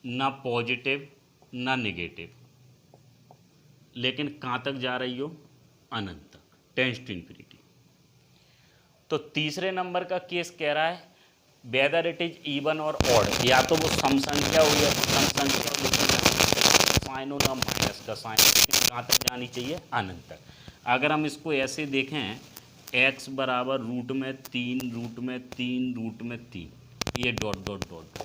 ना पॉजिटिव ना नेगेटिव, लेकिन कहाँ तक जा रही हो, अनंत तक, टेंस टू इन्फिनिटी। तो तीसरे नंबर का केस कह रहा है वेदर इट इज इवन और ऑड, या तो वो सम संख्या हो या सम संख्या हो, लेकिन साइन हो ना माइनस का साइन, लेकिन कहाँ तक जानी चाहिए, अनंत तक। अगर हम इसको ऐसे देखें x बराबर रूट में 3 रूट में 3 रूट में 3, ये डॉट डॉट डॉट,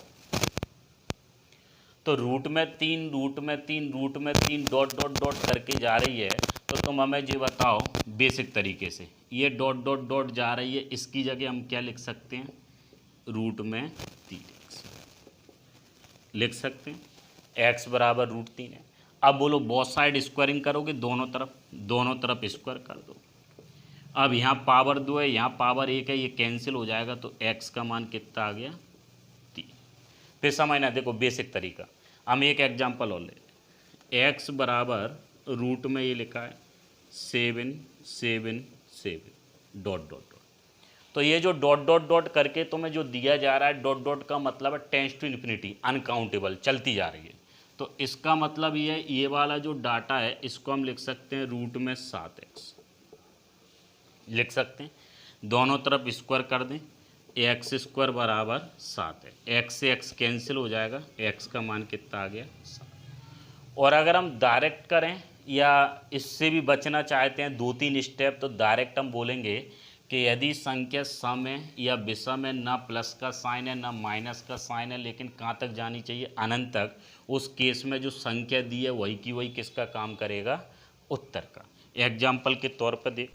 तो रूट में 3 रूट में 3 रूट में 3 डॉट डॉट डॉट करके जा रही है। तो तुम हमें ये बताओ बेसिक तरीके से, ये डॉट डॉट डॉट जा रही है, इसकी जगह हम क्या लिख सकते हैं, रूट में 3x लिख सकते हैं, x बराबर रूट 3 है। अब बोलो बोथ साइड स्क्वायरिंग करोगे, दोनों तरफ स्क्वायर कर दो। अब यहाँ पावर 2 है, यहाँ पावर 1 है, ये कैंसिल हो जाएगा, तो x का मान कितना आ गया, 3। फिर समझना, देखो बेसिक तरीका, हम एक एग्जांपल और ले, x बराबर रूट में ये लिखा है 7 7 7 डॉट डॉट डॉट, तो ये जो डॉट डॉट डॉट करके तुम्हें जो दिया जा रहा है, डॉट डॉट का मतलब है टेंस टू इन्फिनिटी, अनकाउंटेबल चलती जा रही है। तो इसका मतलब ये वाला जो डाटा है इसको हम लिख सकते हैं रूट में 7x लिख सकते हैं, दोनों तरफ स्क्वायर कर दें, एक्स स्क्वायर बराबर 7 है, x से x कैंसिल हो जाएगा, x का मान कितना आ गया, 7। और अगर हम डायरेक्ट करें या इससे भी बचना चाहते हैं 2-3 स्टेप, तो डायरेक्ट हम बोलेंगे कि यदि संख्या सम है या विषम है, ना प्लस का साइन है ना माइनस का साइन है, लेकिन कहाँ तक जानी चाहिए, अनंत तक, उस केस में जो संख्या दी है वही की वही किसका काम करेगा, उत्तर का। एग्जाम्पल के तौर पर देख,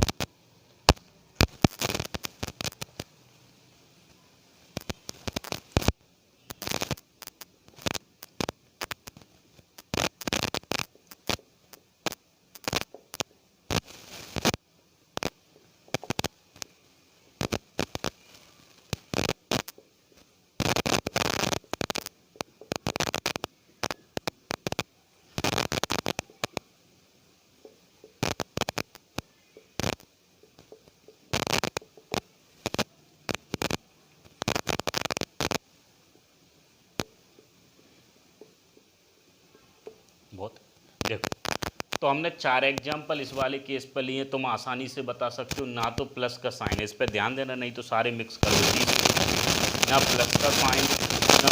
बहुत देखो, तो हमने 4 एग्जाम्पल इस वाले केस पर लिए, तुम आसानी से बता सकते हो, ना तो प्लस का साइन है, इस पर ध्यान देना, नहीं तो सारे मिक्स कर दो, ना प्लस का साइन ना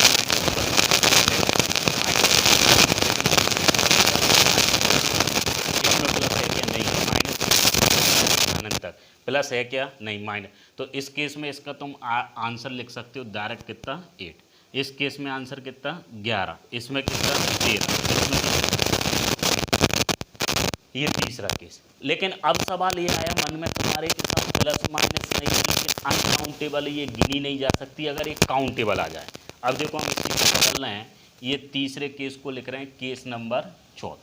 माइनस का साइन, इसमें प्लस है क्या, नहीं, माइनस अनंत तक, प्लस है क्या, नहीं, माइनस। तो इस केस में इसका तुम आंसर लिख सकते हो डायरेक्ट कितना, 8, इस केस में आंसर कितना, 11, इसमें कितना, 13, इसमें, ये तीसरा केस। लेकिन अब सवाल ये आया मन में तुम्हारे के साथ, प्लस माइनस नहीं, लेकिन अनकाउंटेबल, ये गिनी नहीं जा सकती, अगर एक काउंटेबल आ जाए। अब देखो हम इससे बदल रहे हैं, ये तीसरे केस को लिख रहे हैं, केस नंबर 4,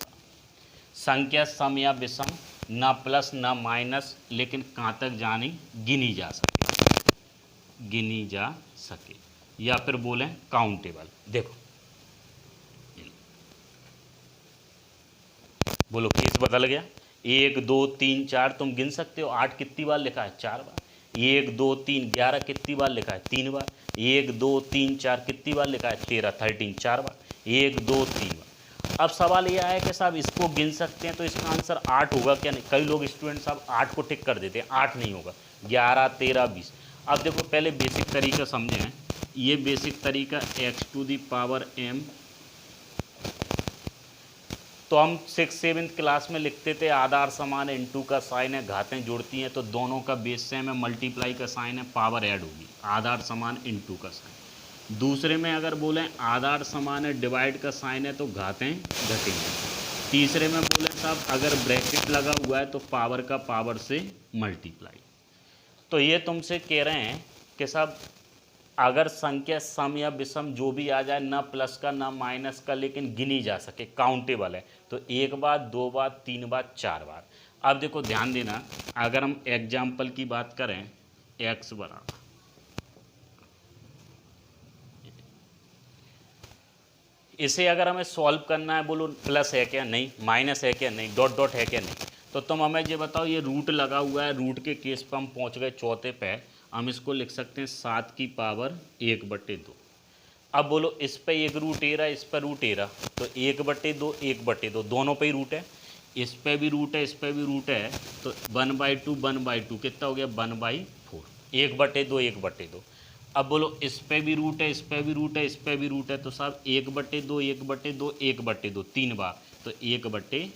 संख्या सम या विषम, ना प्लस ना माइनस, लेकिन कहाँ तक जानी, गिनी जा सके, या फिर बोलें काउंटेबल। देखो बोलो केस बदल गया, 1 2 3 4 तुम गिन सकते हो, 8 कितनी बार लिखा है, 4 बार, 1 2 3 11 कितनी बार लिखा है, 3 बार, 1 2 3 4 कितनी बार लिखा है, 13 4 बार, 1 2 3 बार। अब सवाल यह है कि साहब इसको गिन सकते हैं, तो इसका आंसर 8 होगा क्या, नहीं, कई लोग स्टूडेंट साहब 8 को टिक कर देते हैं, 8 नहीं होगा, 11 13 20। अब देखो पहले बेसिक तरीका समझें, ये बेसिक तरीका x⁴m, तो हम 6-7 क्लास में लिखते थे आधार समान है, इनटू का साइन है, घातें जुड़ती हैं, तो दोनों का बेस सेम है, मल्टीप्लाई का साइन है, पावर ऐड होगी, आधार समान इनटू का साइन। दूसरे में अगर बोलें आधार समान है, डिवाइड का साइन है, तो घातें घटेंगी। तीसरे में बोलें साहब अगर ब्रैकेट लगा हुआ है तो पावर का पावर से मल्टीप्लाई। तो ये तुमसे कह रहे हैं कि साहब अगर संख्या सम या विषम जो भी आ जाए, ना प्लस का ना माइनस का, लेकिन गिनी जा सके, काउंटेबल है, तो 1 बार 2 बार 3 बार 4 बार। अब देखो ध्यान देना, अगर हम एग्जाम्पल की बात करें, x बराबर, इसे अगर हमें सॉल्व करना है, बोलो प्लस है क्या, नहीं, माइनस है क्या, नहीं, डॉट डॉट है क्या, नहीं, तो तुम हमें ये बताओ, ये रूट लगा हुआ है, रूट के केस पर हम पहुंच गए चौथे पे, हम इसको लिख सकते हैं 7 की पावर 1/2। अब बोलो इस पे एक रूट ए रहा, इस पर रूट ए रहा, तो 1/2 1/2 दोनों पे ही रूट है, इस पे भी रूट है, इस पे भी रूट है, तो 1/2 1/2 कितना हो गया 1/4, 1/2 1/2। अब बोलो इस पे भी रूट है, इस पे भी रूट है, इस पे भी रूट है, तो साहब 1/2 1/2 1/2 3 बार, तो 1/8।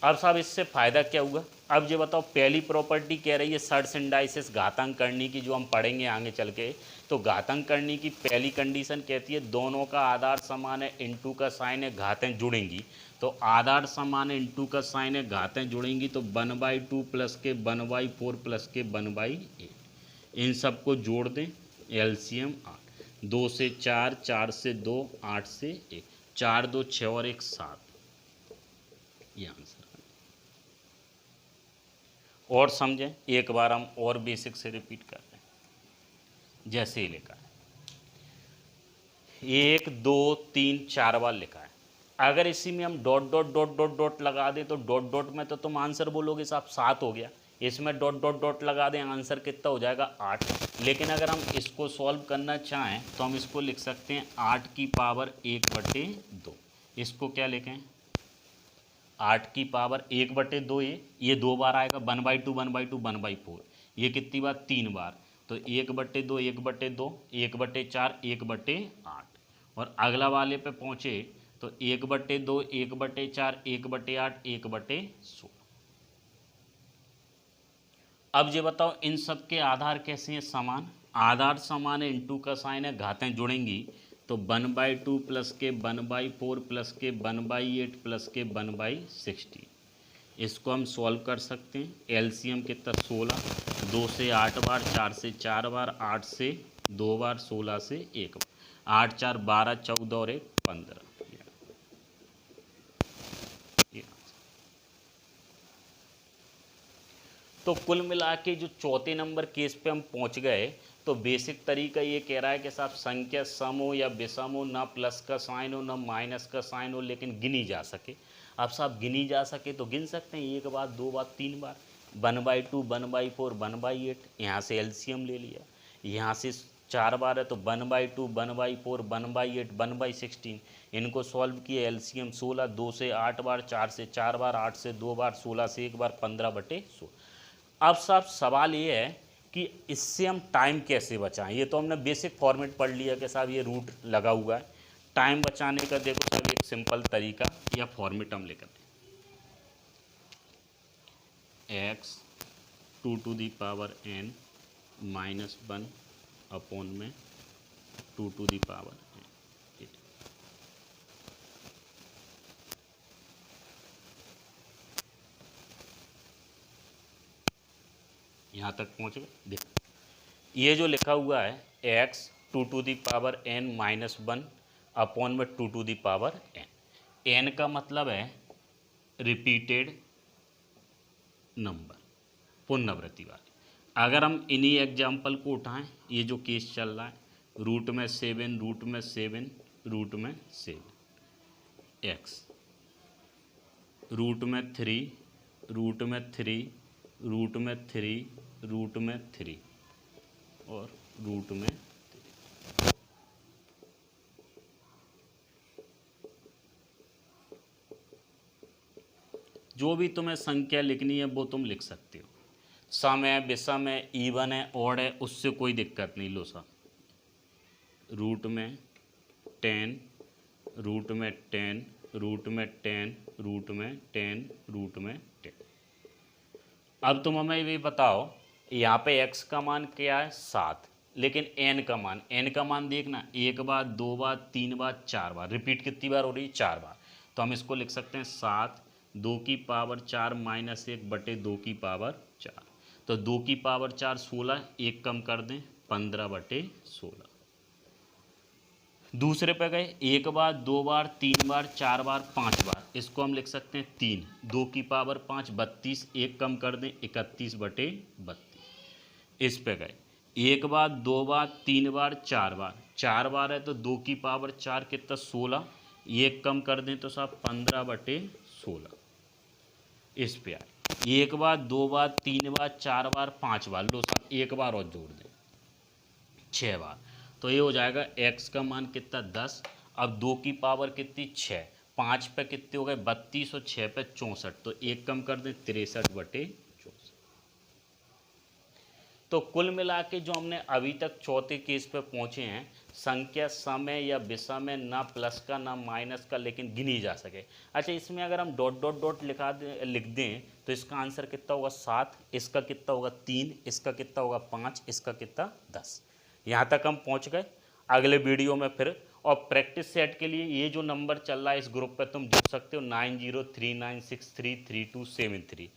अब साहब इससे फ़ायदा क्या हुआ? अब ये बताओ, पहली प्रॉपर्टी कह रही है सर्च इंडाइसिस घातांक करनी की, जो हम पढ़ेंगे आगे चल के। तो घातांक करनी की पहली कंडीशन कहती है दोनों का आधार समान है, इनटू का साइन है, घातें जुड़ेंगी। तो आधार समान है, इनटू का साइन है, घातें जुड़ेंगी, तो 1/2 प्लस के 1/4 प्लस के 1/8, इन सबको जोड़ दें, एलसीएम 8, 2 से 4, 4 से 2, 8 से 1, 4 2 6 और 1 7, ये आंसर। और समझें, एक बार हम और बेसिक से रिपीट कर रहे हैं। जैसे ही लिखा है 1 2 3 4 बार लिखा है, अगर इसी में हम dot dot dot dot dot लगा दें तो डॉट डॉट में तो तुम आंसर बोलोगे साहब 7 हो गया, इसमें डॉट डॉट डॉट लगा दें आंसर कितना हो जाएगा 8। लेकिन अगर हम इसको सॉल्व करना चाहें तो हम इसको लिख सकते हैं 8 की पावर 1/2। इसको क्या लिखें, 8 की पावर 1/2, ये 2 बार आएगा, 1/2 1/2 1/4, ये कितनी बार 3 बार, तो 1/2 1/2 1/4 1/8। और अगला वाले पे पहुँचे तो 1/2 1/4 1/8 1/16। अब ये बताओ इन सब के आधार कैसे हैं समान, आधार समान है, इनटू का साइन है, घातें जुड़ेंगी, तो 1/2 प्लस के 1/4 प्लस के 1/8 प्लस के 1/16। इसको हम सॉल्व कर सकते हैं, एलसीएम कितना 16, 2 से 8 बार, 4 से 4 बार, 8 से 2 बार, 16 से 1 बार, 8 4 12 14 और 1 15। तो कुल मिला के जो चौथे नंबर केस पे हम पहुंच गए, तो बेसिक तरीका ये कह रहा है कि साहब संख्या सम हो या विषम हो, ना प्लस का साइन हो ना माइनस का साइन हो, लेकिन गिनी जा सके। अब साहब गिनी जा सके तो गिन सकते हैं, 1 बार 2 बार 3 बार, 1/2 1/4 1/8, यहाँ से एलसीएम ले लिया, यहाँ से 4 बार है तो 1/2 1/4 1/8 1/16, इनको सॉल्व किए, एलसीएम 16, 2 से 8 बार, 4 से 4 बार, 8 से 2 बार, 16 से 1 बार, 15/16। अब साहब सवाल ये है कि इससे हम टाइम कैसे बचाएं। ये तो हमने बेसिक फॉर्मेट पढ़ लिया कि साहब ये रूट लगा हुआ है, टाइम बचाने का देखो साहब एक सिंपल तरीका या फॉर्मेट हम लेकर x 2n -1 अपॉन में 2n। यहाँ तक पहुँच गए। देखो ये जो लिखा हुआ है x 2n -1 अपॉन में 2n, n का मतलब है रिपीटेड नंबर, पुनरावृत्ति वाले। अगर हम इन्हीं एग्जाम्पल को उठाएं, ये जो केस चल रहा है, रूट में 7 रूट में 7 रूट में 7, x रूट में 3 रूट में 3 रूट में 3 रूट में 3 और रूट में 3। जो भी तुम्हें संख्या लिखनी है वो तुम लिख सकते हो, सम है विषम है इवन है ऑड है, उससे कोई दिक्कत नहीं। लो सा रूट में 10 रूट में 10 रूट में 10 रूट में 10 रूट में 10। अब तुम हमें ये बताओ, यहाँ पे x का मान क्या है 7, लेकिन n का मान देखना, 1 बार 2 बार 3 बार 4 बार, रिपीट कितनी बार हो रही है 4 बार। तो हम इसको लिख सकते हैं 7 2 की पावर 4 -1 बटे 2 की पावर 4, तो 2 की पावर 4 16, 1 कम कर दें 15/16। दूसरे पे गए, 1 बार 2 बार 3 बार 4 बार 5 बार, इसको हम लिख सकते हैं 3, 2 की पावर 5 32, 1 कम कर दें 31/32। इस पे गए, 1 बार 2 बार 3 बार 4 बार है तो 2 की पावर 4 कितना 16, 1 कम कर दें तो साहब 15/16। इस पे आए 1 बार 2 बार 3 बार 4 बार 5 बार, लो साहब 1 बार और जोड़ दें 6 बार, तो ये हो जाएगा x का मान कितना 10। अब 2 की पावर कितनी 6, 5 पे कितने हो गए 32 और 6 पे 64, तो एक कम कर दें 63/64। तो कुल मिला के जो हमने अभी तक चौथे केस पे पहुंचे हैं, संख्या समय या विषम में ना प्लस का ना माइनस का, लेकिन गिनी जा सके। अच्छा, इसमें अगर हम डॉट डॉट डॉट लिख दें तो इसका आंसर कितना होगा 7, इसका कितना होगा 3, इसका कितना होगा 5, इसका कितना 10। यहाँ तक हम पहुँच गए। अगले वीडियो में फिर, और प्रैक्टिस सेट के लिए ये जो नंबर चल रहा है इस ग्रुप पर तुम जुड़ सकते हो 9039633273।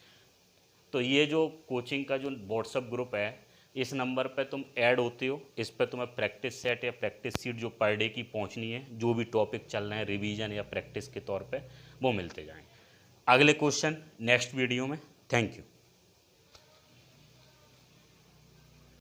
तो ये जो कोचिंग का जो व्हाट्सअप ग्रुप है, इस नंबर पे तुम ऐड होते हो, इस पे तुम्हें प्रैक्टिस सेट या प्रैक्टिस सीट जो पर डे की पहुंचनी है, जो भी टॉपिक चल रहे हैं रिवीजन या प्रैक्टिस के तौर पे, वो मिलते जाएं। अगले क्वेश्चन नेक्स्ट वीडियो में। Thank you.